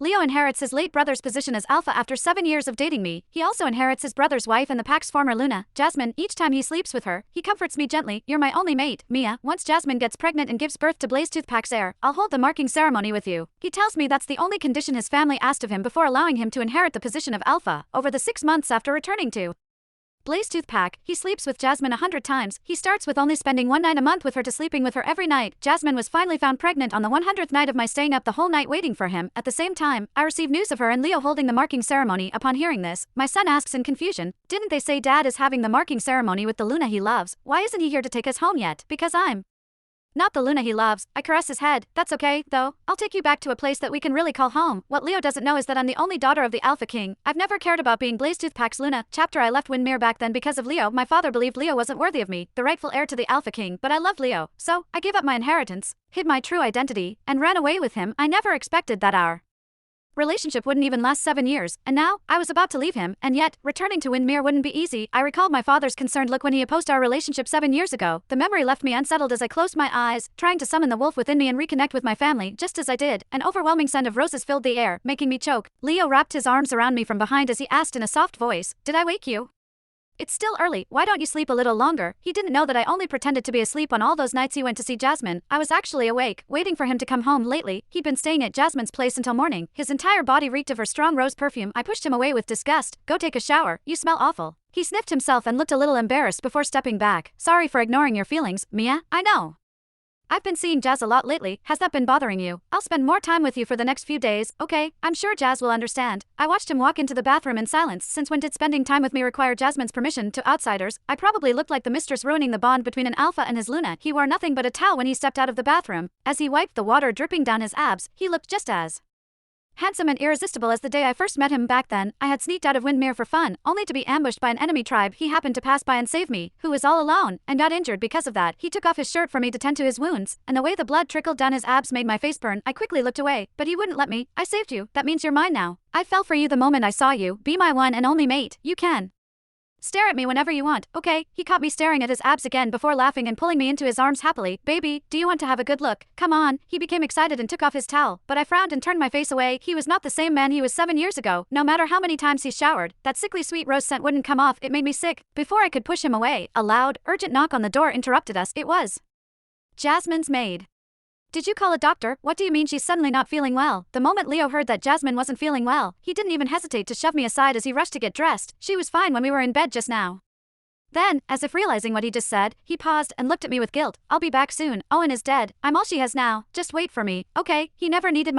Leo inherits his late brother's position as alpha after 7 years of dating me. He also inherits his brother's wife and the pack's former Luna, Jasmine. Each time he sleeps with her, he comforts me gently. You're my only mate, Mia. Once Jasmine gets pregnant and gives birth to Blazetooth Pack's heir, I'll hold the marking ceremony with you. He tells me that's the only condition his family asked of him before allowing him to inherit the position of alpha. Over the 6 months after returning to Blazetooth Pack, he sleeps with Jasmine 100 times. He starts with only spending one night a month with her to sleeping with her every night. Jasmine was finally found pregnant on the 100th night of my staying up the whole night waiting for him. At the same time, I receive news of her and Leo holding the marking ceremony. Upon hearing this, my son asks in confusion, "Didn't they say Dad is having the marking ceremony with the Luna he loves? Why isn't he here to take us home yet?" "Because I'm not the Luna he loves." I caress his head. "That's okay, though. I'll take you back to a place that we can really call home." What Leo doesn't know is that I'm the only daughter of the Alpha King. I've never cared about being Blazetooth Pack's Luna. Chapter I left Windmere back then because of Leo. My father believed Leo wasn't worthy of me, the rightful heir to the Alpha King, but I loved Leo. So, I gave up my inheritance, hid my true identity, and ran away with him. I never expected that our relationship wouldn't even last 7 years, and now, I was about to leave him, and yet, returning to Windmere wouldn't be easy. I recalled my father's concerned look when he opposed our relationship 7 years ago. The memory left me unsettled as I closed my eyes, trying to summon the wolf within me and reconnect with my family. Just as I did, an overwhelming scent of roses filled the air, making me choke. Leo wrapped his arms around me from behind as he asked in a soft voice, "Did I wake you? It's still early, why don't you sleep a little longer?" He didn't know that I only pretended to be asleep on all those nights he went to see Jasmine. I was actually awake, waiting for him to come home. Lately, he'd been staying at Jasmine's place until morning. His entire body reeked of her strong rose perfume. I pushed him away with disgust. "Go take a shower, you smell awful." He sniffed himself and looked a little embarrassed before stepping back. "Sorry for ignoring your feelings, Mia. I know I've been seeing Jazz a lot lately. Has that been bothering you? I'll spend more time with you for the next few days, okay? I'm sure Jazz will understand." I watched him walk into the bathroom in silence. Since when did spending time with me require Jasmine's permission? To outsiders, I probably looked like the mistress ruining the bond between an alpha and his Luna. He wore nothing but a towel when he stepped out of the bathroom. As he wiped the water dripping down his abs, he looked just as handsome and irresistible as the day I first met him. Back then, I had sneaked out of Windmere for fun, only to be ambushed by an enemy tribe. He happened to pass by and save me, who was all alone, and got injured because of that. He took off his shirt for me to tend to his wounds, and the way the blood trickled down his abs made my face burn. I quickly looked away, but he wouldn't let me. "I saved you, that means you're mine now. I fell for you the moment I saw you. Be my one and only mate. You can stare at me whenever you want, okay?" He caught me staring at his abs again before laughing and pulling me into his arms happily. "Baby, do you want to have a good look? Come on." He became excited and took off his towel, but I frowned and turned my face away. He was not the same man he was 7 years ago. No matter how many times he showered, that sickly sweet rose scent wouldn't come off. It made me sick. Before I could push him away, a loud, urgent knock on the door interrupted us. It was Jasmine's maid. "Did you call a doctor? What do you mean she's suddenly not feeling well?" The moment Leo heard that Jasmine wasn't feeling well, he didn't even hesitate to shove me aside as he rushed to get dressed. "She was fine when we were in bed just now." Then, as if realizing what he just said, he paused and looked at me with guilt. "I'll be back soon. Owen is dead. I'm all she has now. Just wait for me, okay?" He never needed my